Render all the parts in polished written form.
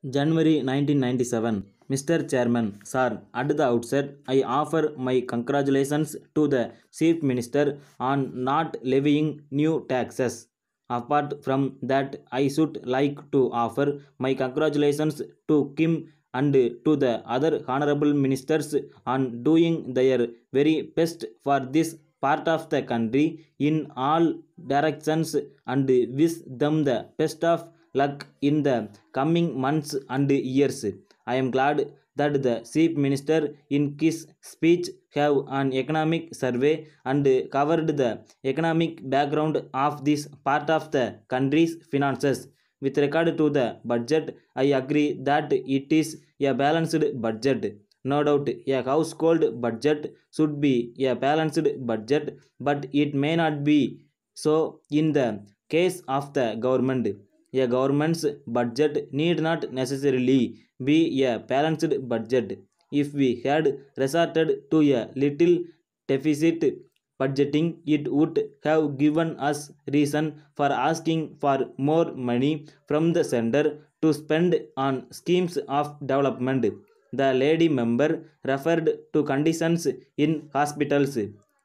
January 1997. Mr. Chairman, Sir, at the outset, I offer my congratulations to the Chief Minister on not levying new taxes. Apart from that, I should like to offer my congratulations to Kim and to the other honorable ministers on doing their very best for this part of the country in all directions and wish them the best of luck in the coming months and years. I am glad that the Chief Minister in his speech have an economic survey and covered the economic background of this part of the country's finances. With regard to the budget, I agree that it is a balanced budget. No doubt, a household budget should be a balanced budget, but it may not be so in the case of the government. A government's budget need not necessarily be a balanced budget. If we had resorted to a little deficit budgeting, it would have given us reason for asking for more money from the center to spend on schemes of development. The lady member referred to conditions in hospitals.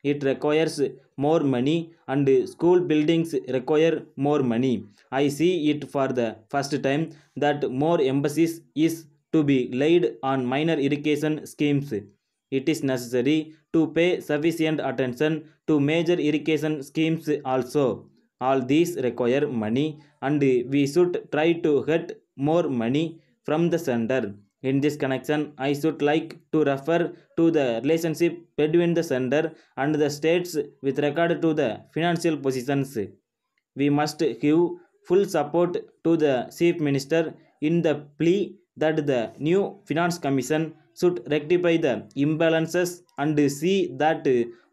It requires more money and school buildings require more money. I see it for the first time that more emphasis is to be laid on minor irrigation schemes. It is necessary to pay sufficient attention to major irrigation schemes also. All these require money and we should try to get more money from the center. In this connection, I should like to refer to the relationship between the center and the states with regard to the financial positions. We must give full support to the Chief Minister in the plea that the new Finance Commission should rectify the imbalances and see that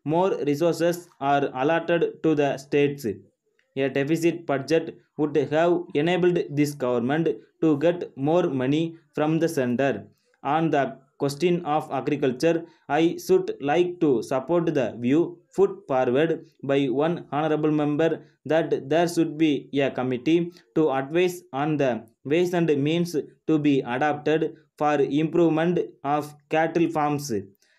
more resources are allotted to the states. A deficit budget would have enabled this government to get more money from the center. On the question of agriculture, I should like to support the view put forward by one honorable member that there should be a committee to advise on the ways and means to be adopted for improvement of cattle farms.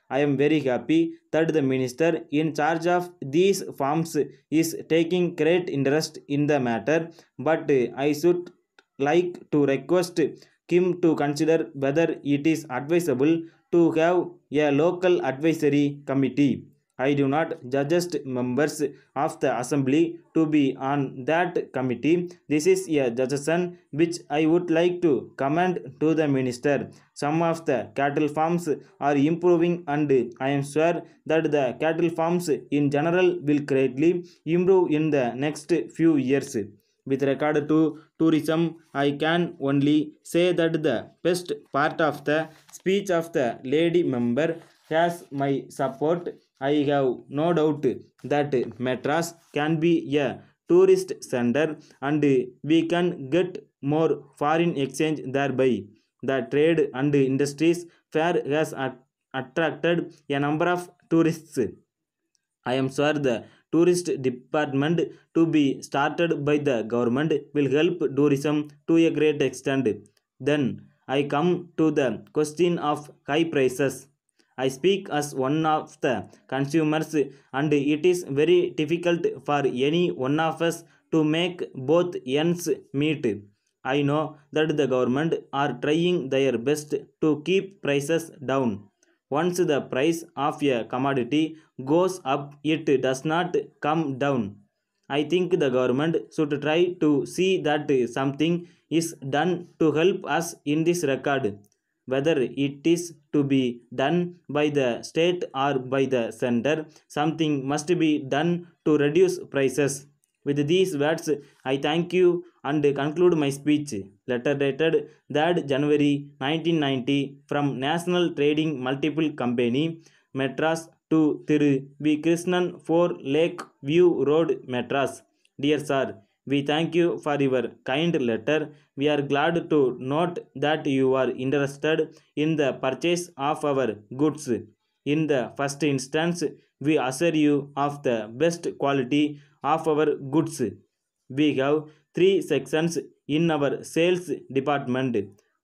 I am very happy that the minister in charge of these farms is taking great interest in the matter, but I should like to request Kim to consider whether it is advisable to have a local advisory committee. I do not suggest members of the assembly to be on that committee. This is a suggestion which I would like to commend to the minister. Some of the cattle farms are improving and I am sure that the cattle farms in general will greatly improve in the next few years. With regard to tourism, I can only say that the best part of the speech of the lady member has my support. I have no doubt that Madras can be a tourist center and we can get more foreign exchange thereby. The trade and industries fair has attracted a number of tourists. I am sure the tourist department to be started by the government will help tourism to a great extent. Then I come to the question of high prices. I speak as one of the consumers and it is very difficult for any one of us to make both ends meet. I know that the government are trying their best to keep prices down. Once the price of a commodity goes up, it does not come down. I think the government should try to see that something is done to help us in this record. Whether it is to be done by the state or by the center, something must be done to reduce prices. With these words, I thank you and conclude my speech. Letter dated 3rd January 1990 from National Trading Multiple Company, Madras to Thiru V. Krishnan 4 Lake View Road, Madras. Dear Sir, we thank you for your kind letter. We are glad to note that you are interested in the purchase of our goods. In the first instance, we assure you of the best quality of our goods. We have three sections in our sales department.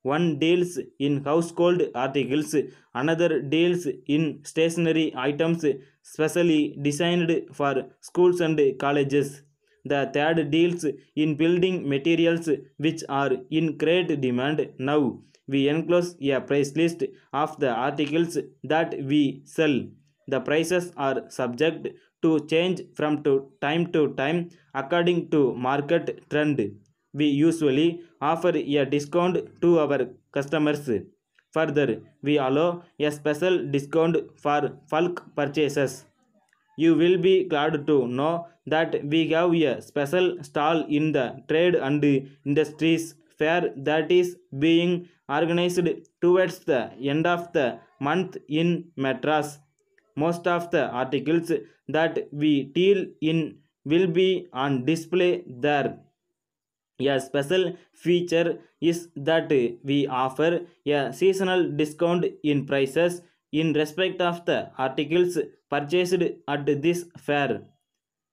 One deals in household articles, another deals in stationery items specially designed for schools and colleges. The third deals in building materials which are in great demand now. We enclose a price list of the articles that we sell. The prices are subject to change from time to time according to market trend. We usually offer a discount to our customers. Further, we allow a special discount for bulk purchases. You will be glad to know that we have a special stall in the Trade and Industries Fair that is being organized towards the end of the month in Madras. Most of the articles that we deal in will be on display there. A special feature is that we offer a seasonal discount in prices in respect of the articles purchased at this fair.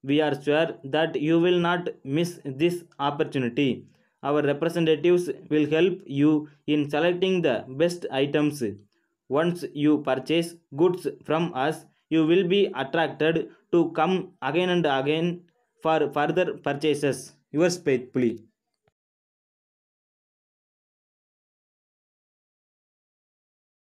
We are sure that you will not miss this opportunity. Our representatives will help you in selecting the best items. Once you purchase goods from us, you will be attracted to come again and again for further purchases. Yours faithfully.